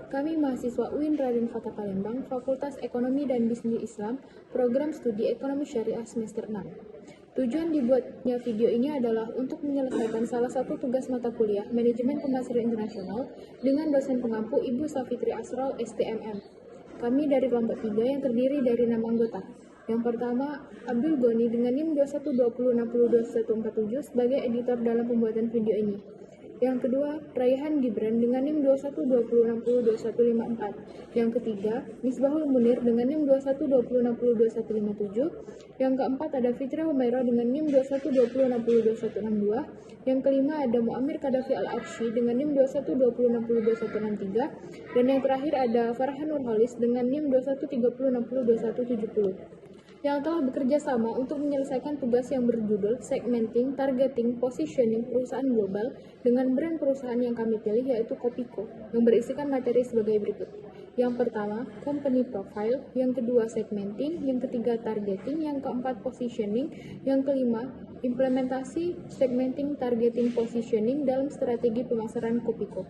kami mahasiswa UIN Raden Fatah Palembang, Fakultas Ekonomi dan Bisnis Islam, Program Studi Ekonomi Syariah semester 6. Tujuan dibuatnya video ini adalah untuk menyelesaikan salah satu tugas mata kuliah Manajemen Pemasaran Internasional dengan dosen pengampu Ibu Safitri Asrol, STMM. Kami dari kelompok 3 yang terdiri dari 6 anggota. Yang pertama, Abdul Goni dengan NIM 2120602147 sebagai editor dalam pembuatan video ini. Yang kedua, Raihan Gibran dengan NIM 2120602154. Yang ketiga, Misbahul Munir dengan NIM 2120602157. Yang keempat ada Fitra Humaira dengan NIM 2120602162. Yang kelima ada Muamir Kadafi Al-Arsy dengan NIM 2120602163. Dan yang terakhir ada Farhan Nurholis dengan NIM 2130602170. Yang telah bekerja sama untuk menyelesaikan tugas yang berjudul Segmenting, Targeting, Positioning Perusahaan Global dengan brand perusahaan yang kami pilih yaitu Kopiko, yang berisikan materi sebagai berikut. Yang pertama, Company Profile, yang kedua Segmenting, yang ketiga Targeting, yang keempat Positioning, yang kelima implementasi Segmenting, Targeting, Positioning dalam strategi pemasaran Kopiko.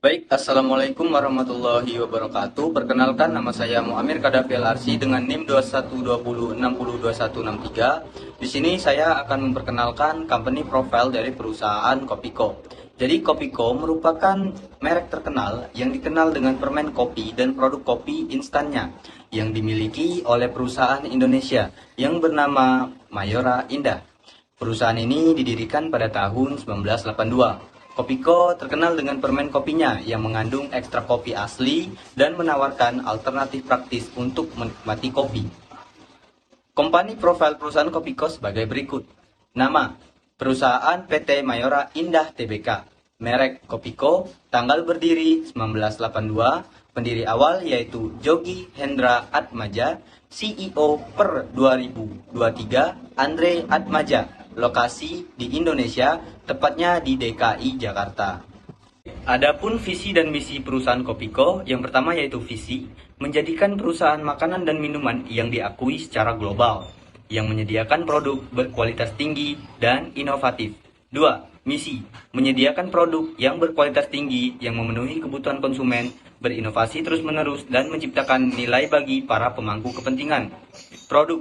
Baik, Assalamualaikum warahmatullahi wabarakatuh. Perkenalkan, nama saya Muamir Kadafi Al-Arsy dengan NIM 2120602163. Di sini saya akan memperkenalkan company profile dari perusahaan Kopiko. Jadi Kopiko merupakan merek terkenal yang dikenal dengan permen kopi dan produk kopi instannya yang dimiliki oleh perusahaan Indonesia yang bernama Mayora Indah. Perusahaan ini didirikan pada tahun 1982. Kopiko terkenal dengan permen kopinya yang mengandung ekstrak kopi asli dan menawarkan alternatif praktis untuk menikmati kopi. Company profile perusahaan Kopiko sebagai berikut. Nama, perusahaan PT Mayora Indah Tbk. Merek Kopiko, tanggal berdiri 1982, pendiri awal yaitu Jogi Hendra Atmaja, CEO per 2023 Andre Atmaja. Lokasi di Indonesia, tepatnya di DKI Jakarta. Adapun visi dan misi perusahaan Kopiko, yang pertama yaitu visi, menjadikan perusahaan makanan dan minuman yang diakui secara global, yang menyediakan produk berkualitas tinggi dan inovatif. 2. Misi, menyediakan produk yang berkualitas tinggi yang memenuhi kebutuhan konsumen, berinovasi terus-menerus dan menciptakan nilai bagi para pemangku kepentingan. Produk,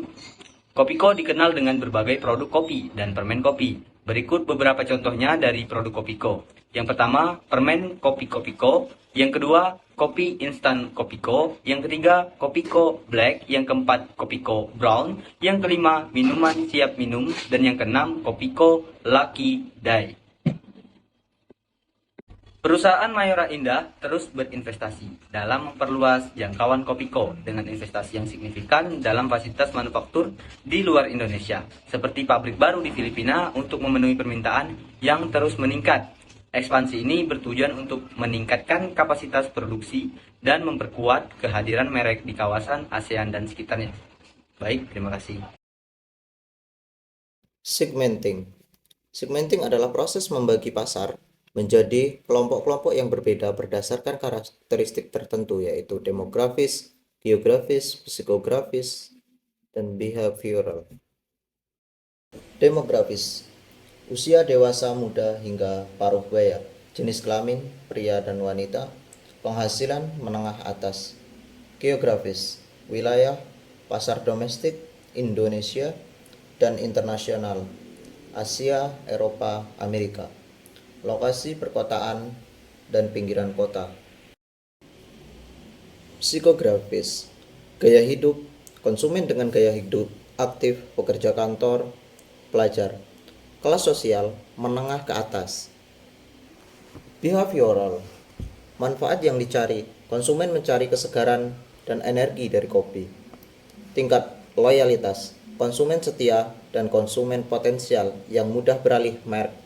Kopiko dikenal dengan berbagai produk kopi dan permen kopi. Berikut beberapa contohnya dari produk Kopiko. Yang pertama, permen kopi Kopiko. Yang kedua, kopi instan Kopiko. Yang ketiga, Kopiko Black. Yang keempat, Kopiko Brown. Yang kelima, minuman siap minum. Dan yang keenam, Kopiko Lucky Day. Perusahaan Mayora Indah terus berinvestasi dalam memperluas jangkauan Kopiko dengan investasi yang signifikan dalam fasilitas manufaktur di luar Indonesia, seperti pabrik baru di Filipina untuk memenuhi permintaan yang terus meningkat. Ekspansi ini bertujuan untuk meningkatkan kapasitas produksi dan memperkuat kehadiran merek di kawasan ASEAN dan sekitarnya. Baik, terima kasih. Segmenting. Segmenting adalah proses membagi pasar menjadi kelompok-kelompok yang berbeda berdasarkan karakteristik tertentu, yaitu demografis, geografis, psikografis, dan behavioral. Demografis, usia dewasa muda hingga paruh baya, jenis kelamin pria dan wanita, penghasilan menengah atas. Geografis, wilayah, pasar domestik, Indonesia, dan internasional, Asia, Eropa, Amerika. Lokasi perkotaan dan pinggiran kota. Psikografis, gaya hidup, konsumen dengan gaya hidup aktif, pekerja kantor, pelajar, kelas sosial menengah ke atas. Behavioral, manfaat yang dicari, konsumen mencari kesegaran dan energi dari kopi. Tingkat loyalitas, konsumen setia dan konsumen potensial yang mudah beralih merek.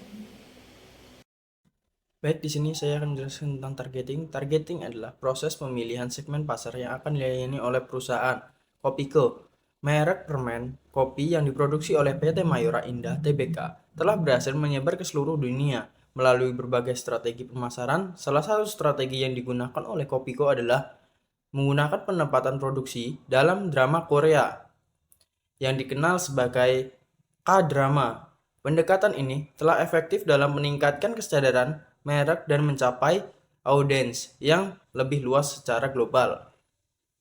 Baik, di sini saya akan menjelaskan tentang targeting. Targeting adalah proses pemilihan segmen pasar yang akan dilayani oleh perusahaan Kopiko. Merek permen kopi yang diproduksi oleh PT Mayora Indah Tbk telah berhasil menyebar ke seluruh dunia melalui berbagai strategi pemasaran. Salah satu strategi yang digunakan oleh Kopiko adalah menggunakan penempatan produksi dalam drama Korea yang dikenal sebagai K-drama. Pendekatan ini telah efektif dalam meningkatkan kesadaran merek dan mencapai audiens yang lebih luas secara global.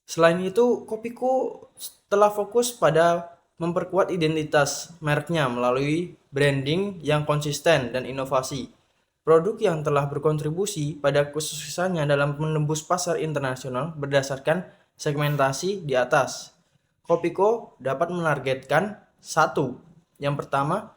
Selain itu, Kopiko telah fokus pada memperkuat identitas mereknya melalui branding yang konsisten dan inovasi. Produk yang telah berkontribusi pada kesuksesannya dalam menembus pasar internasional berdasarkan segmentasi di atas. Kopiko dapat menargetkan satu. Yang pertama,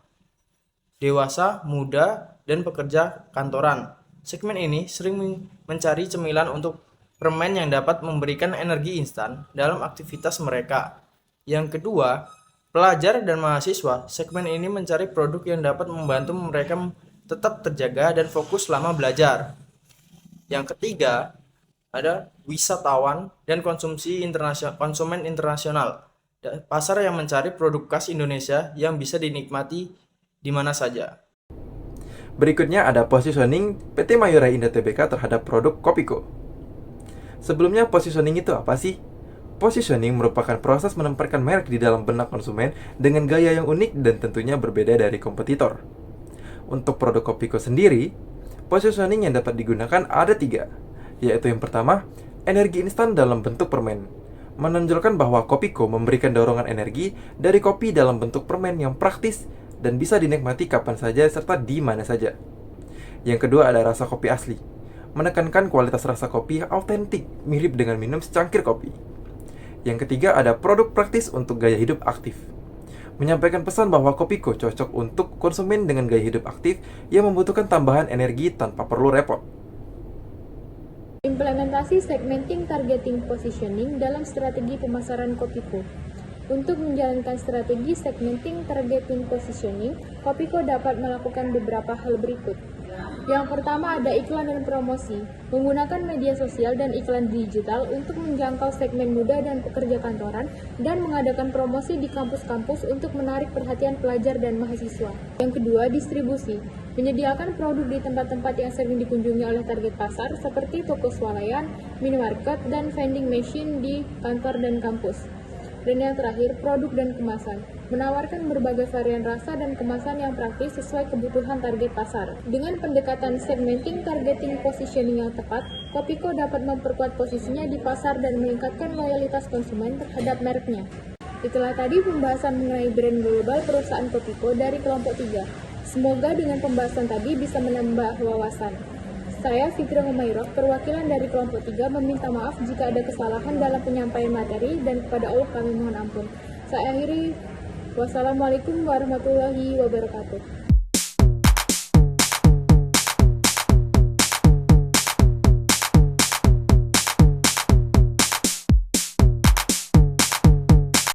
dewasa, muda, dan pekerja kantoran. Segmen ini sering mencari cemilan untuk permen yang dapat memberikan energi instan dalam aktivitas mereka. Yang kedua, pelajar dan mahasiswa. Segmen ini mencari produk yang dapat membantu mereka tetap terjaga dan fokus selama belajar. Yang ketiga, ada wisatawan dan konsumen internasional. Pasar yang mencari produk khas Indonesia yang bisa dinikmati di mana saja. Berikutnya ada positioning PT Mayora Indah Tbk terhadap produk Kopiko. Sebelumnya, positioning itu apa sih? Positioning merupakan proses menempatkan merek di dalam benak konsumen dengan gaya yang unik dan tentunya berbeda dari kompetitor. Untuk produk Kopiko sendiri, positioning yang dapat digunakan ada 3, yaitu yang pertama, energi instan dalam bentuk permen. Menonjolkan bahwa Kopiko memberikan dorongan energi dari kopi dalam bentuk permen yang praktis dan bisa dinikmati kapan saja serta di mana saja. Yang kedua ada rasa kopi asli. Menekankan kualitas rasa kopi yang autentik, mirip dengan minum secangkir kopi. Yang ketiga ada produk praktis untuk gaya hidup aktif. Menyampaikan pesan bahwa Kopiko cocok untuk konsumen dengan gaya hidup aktif yang membutuhkan tambahan energi tanpa perlu repot. Implementasi segmenting, targeting, positioning dalam strategi pemasaran Kopiko. Untuk menjalankan strategi segmenting, targeting, positioning, Kopiko dapat melakukan beberapa hal berikut. Yang pertama ada iklan dan promosi, menggunakan media sosial dan iklan digital untuk menjangkau segmen muda dan pekerja kantoran dan mengadakan promosi di kampus-kampus untuk menarik perhatian pelajar dan mahasiswa. Yang kedua, distribusi, menyediakan produk di tempat-tempat yang sering dikunjungi oleh target pasar seperti toko swalayan, minimarket, dan vending machine di kantor dan kampus. Dan yang terakhir, produk dan kemasan. Menawarkan berbagai varian rasa dan kemasan yang praktis sesuai kebutuhan target pasar. Dengan pendekatan segmenting, targeting, positioning yang tepat, Kopiko dapat memperkuat posisinya di pasar dan meningkatkan loyalitas konsumen terhadap mereknya. Itulah tadi pembahasan mengenai brand global perusahaan Kopiko dari kelompok 3. Semoga dengan pembahasan tadi bisa menambah wawasan. Saya Fitri Humairah, perwakilan dari kelompok 3 meminta maaf jika ada kesalahan dalam penyampaian materi dan kepada Allah kami mohon ampun. Saya akhiri, wassalamualaikum warahmatullahi wabarakatuh.